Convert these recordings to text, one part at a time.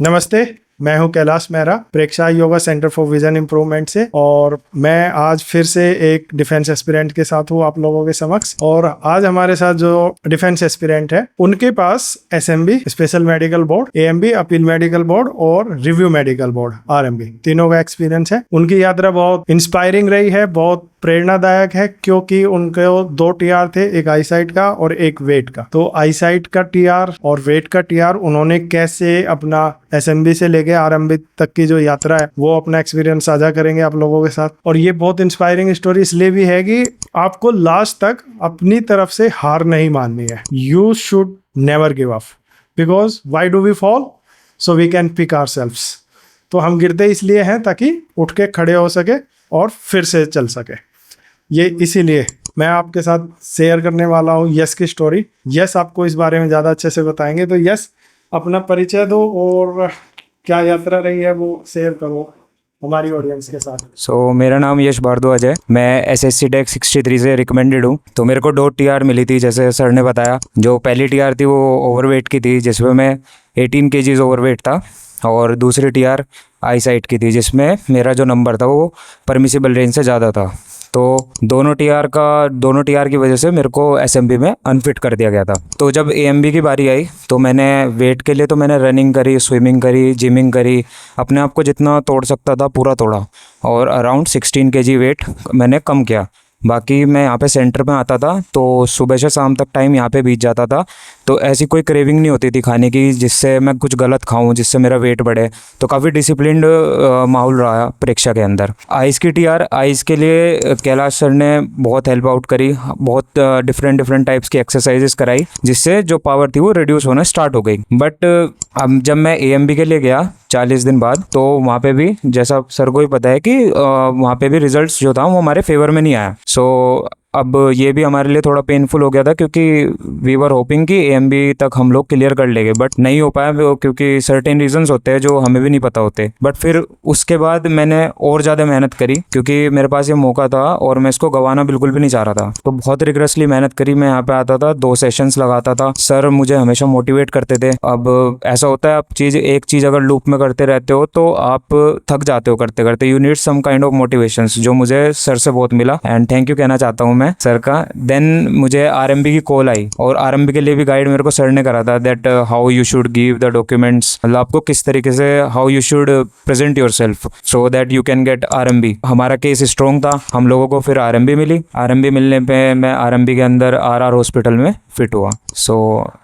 नमस्ते, मैं हूं Kailash Mehra, Preksha yoga centre for vision improvement से। और मैं आज फिर से एक डिफेंस एस्पिरेंट के साथ हूं आप लोगों के समक्ष। और आज हमारे साथ जो डिफेंस एस्पिरेंट है उनके पास SMB special medical board, AMB appeal medical board और रिव्यू मेडिकल बोर्ड आरएमबी तीनों का एक्सपीरियंस है। उनकी यात्रा बहुत इंस्पायरिंग रही है, बहुत प्रेरणादायक है, क्योंकि उनके 2 टीआर थे, एक आई साइट का और एक वेट का। तो आई साइट का टीआर और वेट का टीआर उन्होंने कैसे अपना एसएमबी से लेके आरएमबी तक की जो यात्रा है वो अपना एक्सपीरियंस साझा करेंगे आप लोगों के साथ। और ये बहुत इंस्पायरिंग स्टोरी इसलिए भी है कि आपको लास्ट तक अपनी तरफ से हार नहीं माननी है। You should never give up, because why do we fall, so we can pick ourselves. तो हम गिरते इसलिए हैं ताकि उठ के खड़े हो सके और फिर से चल सके। ये इसीलिए मैं आपके साथ शेयर करने वाला हूँ यस की स्टोरी। यस आपको इस बारे में ज़्यादा अच्छे से बताएंगे। तो यस, अपना परिचय दो और क्या यात्रा रही है वो शेयर करो हमारी ऑडियंस के साथ। मेरा नाम यश भारद्वाज है। मैं एसएससी डेक 63 से रिकमेंडेड हूँ। तो मेरे को 2 टीआर मिली थी, जैसे सर ने बताया। जो पहली टीआर थी वो ओवरवेट की थी, जिसमें मैं 18 केजीज ओवरवेट था, और दूसरी टीआर आई साइट की थी, जिसमें मेरा जो नंबर था वो परमिसिबल रेंज से ज़्यादा था। तो दोनों टीआर की वजह से मेरे को एसएमबी में अनफिट कर दिया गया था। तो जब एएमबी की बारी आई तो मैंने वेट के लिए तो मैंने रनिंग करी, स्विमिंग करी, जिमिंग करी, अपने आप को जितना तोड़ सकता था पूरा तोड़ा, और अराउंड 16 केजी वेट मैंने कम किया। बाकी मैं यहाँ पे सेंटर में आता था तो सुबह से शाम तक टाइम यहाँ पे बीत जाता था। तो ऐसी कोई क्रेविंग नहीं होती थी खाने की जिससे मैं कुछ गलत खाऊं, जिससे मेरा वेट बढ़े। तो काफ़ी डिसिप्लिन्ड माहौल रहा परीक्षा के अंदर। आइस की टीआर, आइस के लिए कैलाश सर ने बहुत हेल्प आउट करी, बहुत डिफरेंट टाइप्स की एक्सरसाइजेस कराई, जिससे जो पावर थी वो रिड्यूस होना स्टार्ट हो गई। बट अब जब मैं एएमबी के लिए गया 40 दिन बाद, तो वहाँ पे भी जैसा सर को ही पता है कि वहाँ पे भी रिजल्ट्स जो था वो हमारे फेवर में नहीं आया। अब ये भी हमारे लिए थोड़ा पेनफुल हो गया था, क्योंकि वी वर होपिंग कि एएमबी तक हम लोग क्लियर कर लेंगे, बट नहीं हो पाया, क्योंकि सर्टेन रीजंस होते हैं जो हमें भी नहीं पता होते। बट फिर उसके बाद मैंने और ज़्यादा मेहनत करी, क्योंकि मेरे पास ये मौका था और मैं इसको गंवाना बिल्कुल भी नहीं चाह रहा था। तो बहुत रिग्रेसली मेहनत करी। मैं यहाँ पे आता था, 2 सेशंस लगाता था। सर मुझे हमेशा मोटिवेट करते थे। अब ऐसा होता है, आप एक चीज़ अगर लूप में करते रहते हो तो आप थक जाते हो करते करते। You need some kind of motivations, जो मुझे सर से बहुत मिला, एंड थैंक यू कहना चाहता हूँ मैं सर का। देन मुझे आरएमबी की कॉल आई, और आरएमबी के लिए भी गाइड मेरे को सर ने करा था, that how you should give the documents, मतलब आपको किस तरीके से, how you should present yourself so that you can get RMB. हमारा केस स्ट्रॉन्ग था, हम लोगों को फिर आरएमबी मिली। आरएमबी मिलने पे मैं आरएमबी के अंदर आरआर हॉस्पिटल में फिट हुआ। So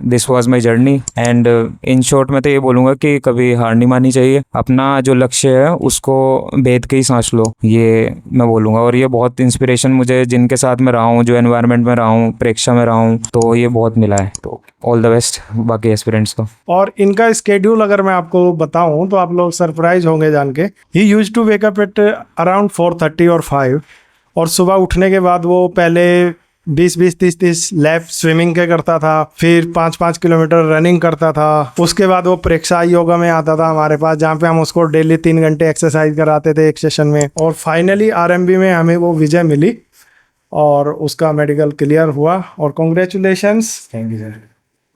this was my journey, and in short मैं तो ये बोलूँगा कि कभी हार नहीं माननी चाहिए। अपना जो लक्ष्य है उसको भेद के ही सांस लो, ये मैं बोलूँगा। और ये बहुत इंस्पिरेशन मुझे, जिनके साथ मैं रहा हूँ, जो एनवायरनमेंट में रहा हूँ, परीक्षा में रहा हूँ, तो ये बहुत मिला है। तो ऑल द बेस्ट बाकी एस्पिरेंट्स को। और इनका स्केड्यूल अगर मैं आपको बताऊं तो आप लोग सरप्राइज होंगे जान के। He used to wake up at around 4:30 और 5, और सुबह उठने के बाद वो पहले 20-20, 30-30 लैप स्विमिंग के करता था, फिर 5-5 किलोमीटर रनिंग करता था। उसके बाद वो प्रेक्षा योगा में आता था हमारे पास, जहाँ पे हम उसको डेली 3 घंटे एक्सरसाइज कराते थे एक सेशन में। और फाइनली आरएमबी में हमें वो विजय मिली और उसका मेडिकल क्लियर हुआ। और congratulations, thank you sir.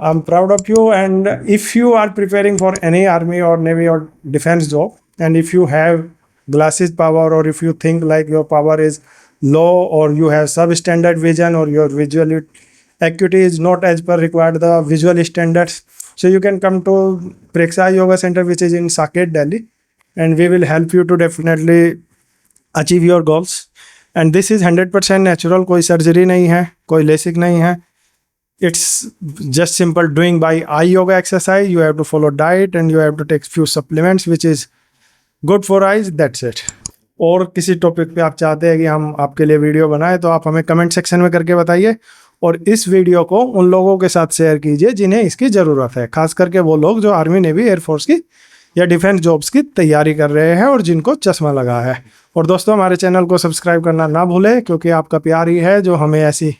I'm proud of you, and if you are preparing for any army or navy or defense job, and if you have glasses power, or if you think like your power is low, or you have substandard vision, or your visual acuity is not as per required the visual standards, so you can come to Preksha Yoga Center, which is in Saket, Delhi, and we will help you to definitely achieve your goals. And this is 100% natural, कोई surgery नहीं है, कोई LASIK नहीं है। It's just simple doing by eye yoga exercise. You have to follow diet and you have to take few supplements which is good for eyes. That's it. और किसी topic पे आप चाहते हैं कि हम आपके लिए वीडियो बनाएं तो आप हमें कमेंट सेक्शन में करके बताइए, और इस वीडियो को उन लोगों के साथ शेयर कीजिए जिन्हें इसकी ज़रूरत है, खास करके वो लोग जो आर्मी, नेवी, एयरफोर्स की या डिफेंस जॉब्स की तैयारी कर रहे हैं और जिनको चश्मा लगा है। और दोस्तों, हमारे चैनल को सब्सक्राइब करना ना भूलें, क्योंकि आपका प्यार ही है जो हमें ऐसी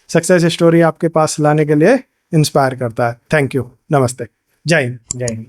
सक्सेस स्टोरी आपके पास लाने के लिए इंस्पायर करता है। थैंक यू, नमस्ते, जय हिंद। जय हिंद।